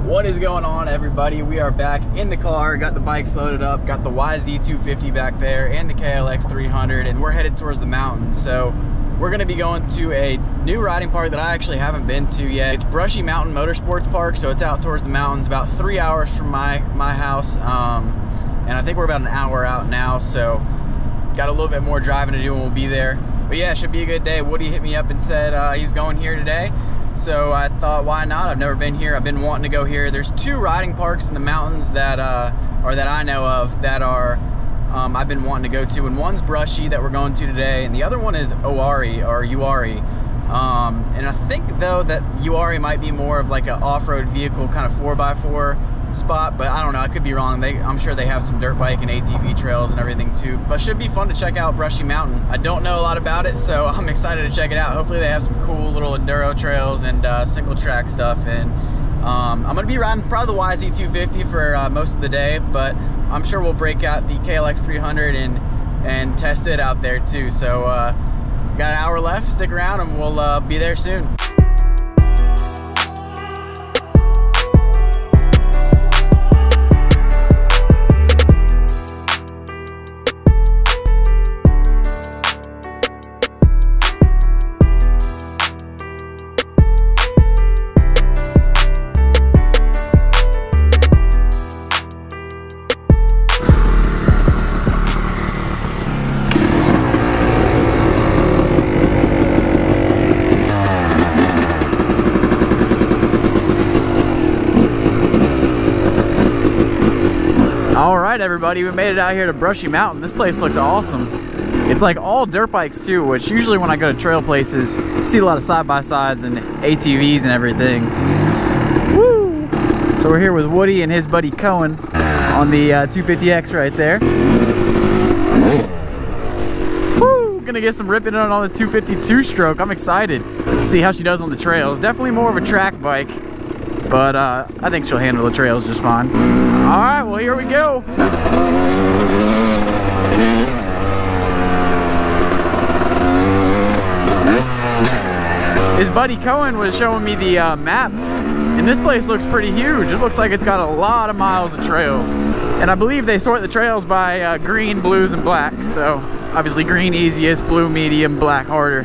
What is going on, everybody? We are back in the car, got the bikes loaded up, got the YZ250 back there and the KLX 300, and we're headed towards the mountains. So we're gonna be going to a new riding park that I actually haven't been to yet. It's Brushy Mountain Motorsports Park, so it's out towards the mountains, about 3 hours from my house. And I think we're about an hour out now, so got a little bit more driving to do and we'll be there. But yeah, it should be a good day. Woody hit me up and said he's going here today. So I thought, why not? I've never been here. I've been wanting to go here. There's two riding parks in the mountains that or that I know of that are I've been wanting to go to, and one's Brushy that we're going to today, and the other one is Uari or Uari. And I think though that Uari might be more of like an off-road vehicle kind of 4x4 spot, but I don't know, I could be wrong. I'm sure they have some dirt bike and ATV trails and everything too, but should be fun to check out Brushy Mountain. I don't know a lot about it, so I'm excited to check it out. Hopefully they have some cool little enduro trails and single track stuff, and I'm gonna be riding probably the YZ250 for most of the day, but I'm sure we'll break out the KLX 300 and test it out there too. So got an hour left, stick around and we'll be there soon. Alright everybody, we made it out here to Brushy Mountain. This place looks awesome. It's like all dirt bikes too, which usually when I go to trail places, I see a lot of side-by-sides and ATVs and everything. Woo! So we're here with Woody and his buddy Cohen on the 250X right there. Woo! Gonna get some ripping on the 252 stroke. I'm excited to see how she does on the trails. Definitely more of a track bike, but I think she'll handle the trails just fine. All right, well, here we go. His buddy Cohen was showing me the map, and this place looks pretty huge. It looks like it's got a lot of miles of trails. And I believe they sort the trails by green, blues, and blacks. So obviously green easiest, blue medium, black harder.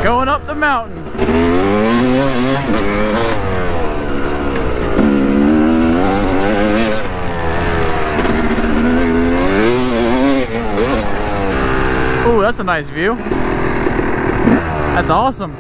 Going up the mountain. Ooh, that's a nice view. That's awesome.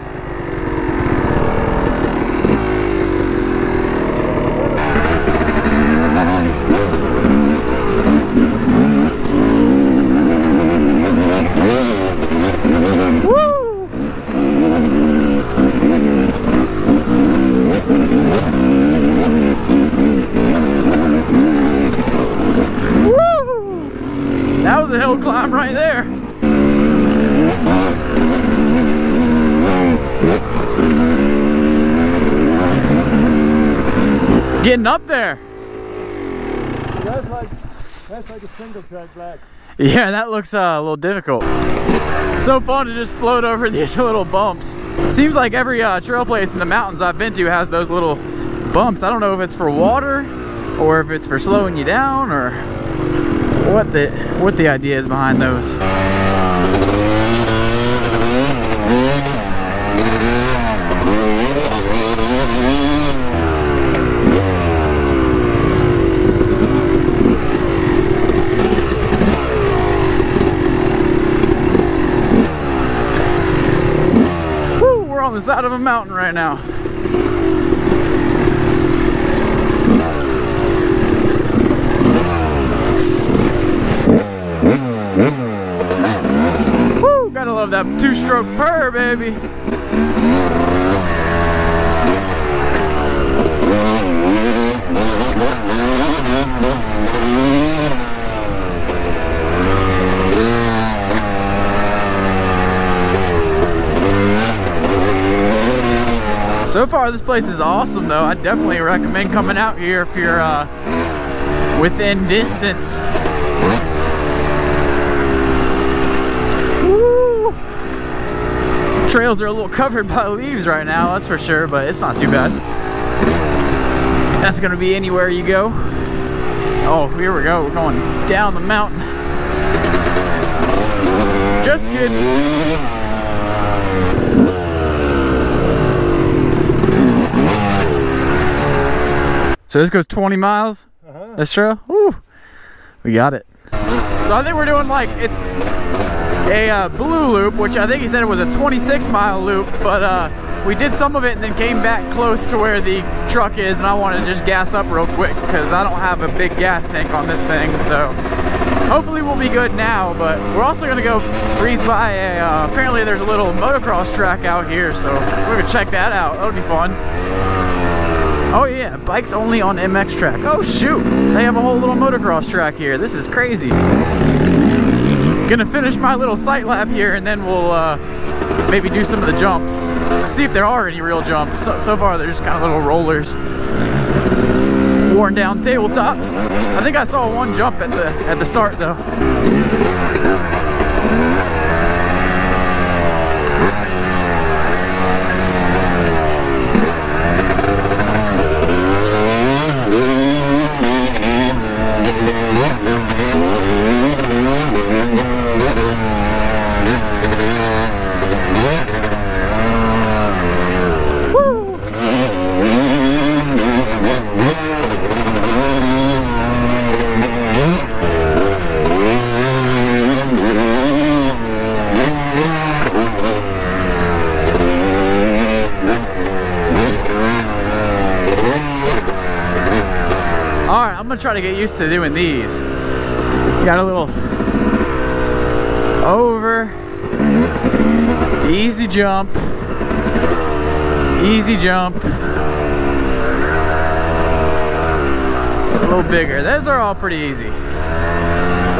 That was a hill climb right there. Getting up there. That's like a single track black. Yeah, that looks a little difficult. So fun to just float over these little bumps. Seems like every trail place in the mountains I've been to has those little bumps. I don't know if it's for water or if it's for slowing you down or what the idea is behind those. Woo, we're on the side of a mountain right now. Woo, gotta love that two-stroke purr, baby. far this place is awesome though. I definitely recommend coming out here if you're within distance. Woo! Trails are a little covered by leaves right now, that's for sure, but it's not too bad. That's gonna be anywhere you go. Oh, here we go. We're going down the mountain. Just kidding. So this goes 20 miles? This trail? Woo! We got it. So I think we're doing like, it's a blue loop, which I think he said it was a 26-mile loop, but we did some of it and then came back close to where the truck is, and I wanted to just gas up real quick because I don't have a big gas tank on this thing, so hopefully we'll be good now. But we're also gonna go breeze by a, apparently there's a little motocross track out here, so we're gonna check that out. That'll be fun. Oh yeah, bikes only on MX track. Oh shoot, they have a whole little motocross track here. This is crazy. Gonna finish my little sight lap here and then we'll maybe do some of the jumps. See if there are any real jumps. So far they're just kind of little rollers. Worn down tabletops. I think I saw one jump at the start though. I'm gonna try to get used to doing these. Got a little over, easy jump, a little bigger. Those are all pretty easy.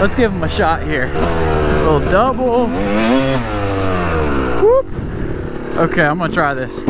Let's give them a shot here. A little double. Whoop. Okay, I'm gonna try this.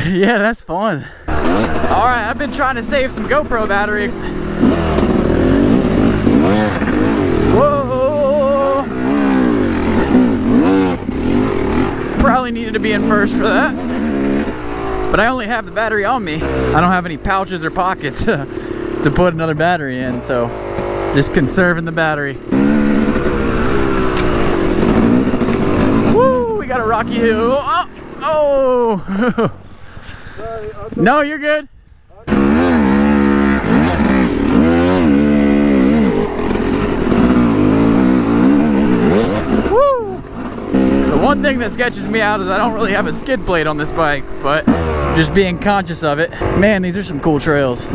Yeah, that's fun. Alright, I've been trying to save some GoPro battery. Whoa! Probably needed to be in first for that. But I only have the battery on me. I don't have any pouches or pockets to put another battery in, so just conserving the battery. Woo! We got a rocky hill. Oh! Oh! No, you're good. Woo! The one thing that sketches me out is I don't really have a skid plate on this bike, but just being conscious of it. Man, these are some cool trails.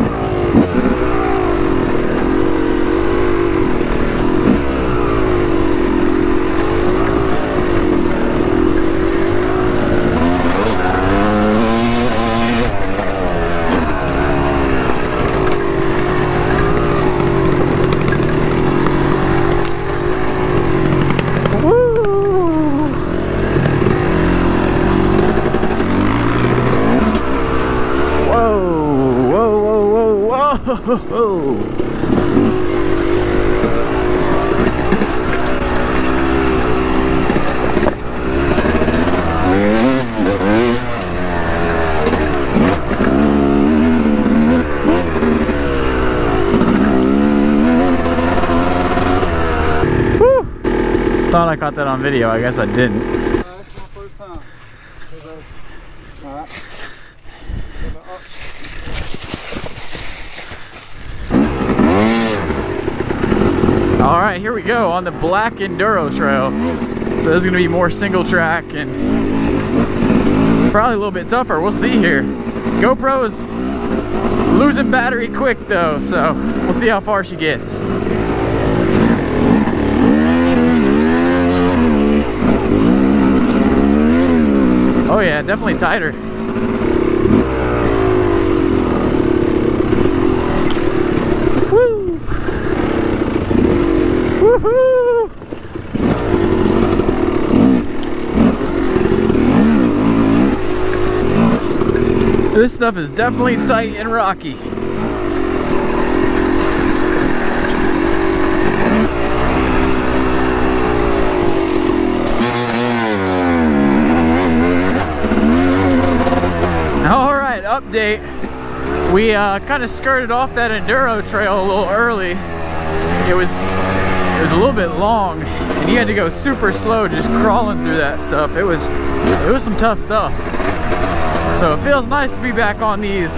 Thought I caught that on video, I guess I didn't. That's my first time. Alright. Alright, here we go on the Black Enduro Trail. So this is going to be more single track and probably a little bit tougher. We'll see here. GoPro is losing battery quick though, so we'll see how far she gets. Oh yeah, definitely tighter. Woo! Woohoo! This stuff is definitely tight and rocky. Alright, update. We kind of skirted off that enduro trail a little early. It was a little bit long and you had to go super slow just crawling through that stuff. It was some tough stuff. So it feels nice to be back on these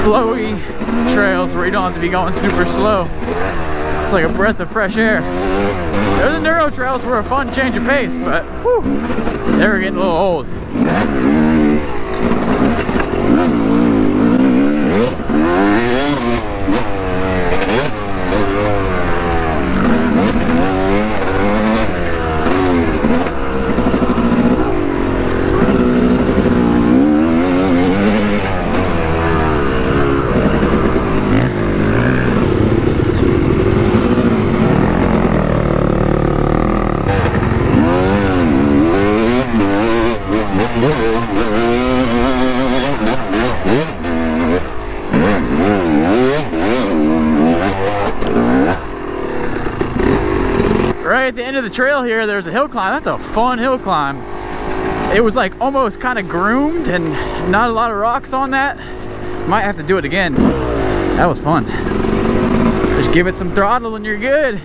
flowy trails where you don't have to be going super slow. It's like a breath of fresh air. Those enduro trails were a fun change of pace, but whew, they were getting a little old. Right at the end of the trail here, there's a hill climb. That's a fun hill climb. It was like almost kind of groomed and not a lot of rocks on that. Might have to do it again. That was fun. Just give it some throttle and you're good.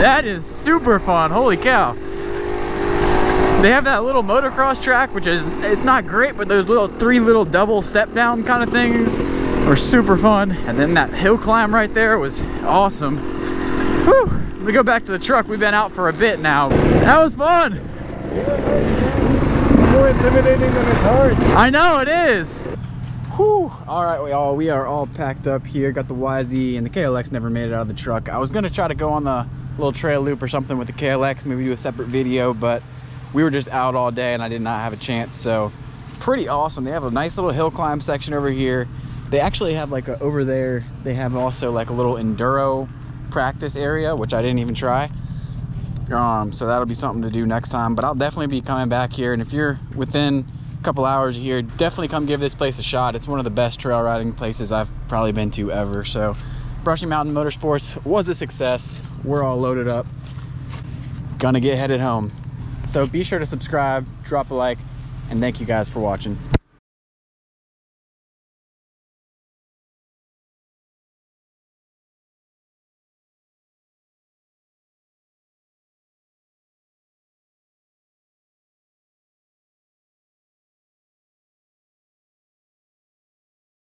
That is super fun, holy cow. They have that little motocross track, which is, it's not great, but those three little double step down kind of things were super fun. And then that hill climb right there was awesome. Whew. Let me go back to the truck. We've been out for a bit now. That was fun. More intimidating than it's hard. I know it is. Whew. All right, we are all packed up here. Got the YZ and the KLX never made it out of the truck. I was gonna try to go on the little trail loop or something with the KLX, maybe do a separate video, but we were just out all day and I did not have a chance. So pretty awesome. They have a nice little hill climb section over here. They actually have like over there, they have also like a little enduro practice area, which I didn't even try. So that'll be something to do next time, but I'll definitely be coming back here. And if you're within a couple hours here, definitely come give this place a shot. It's one of the best trail riding places I've probably been to ever. So Brushy Mountain Motorsports was a success. We're all loaded up, gonna get headed home. So be sure to subscribe, drop a like, and thank you guys for watching.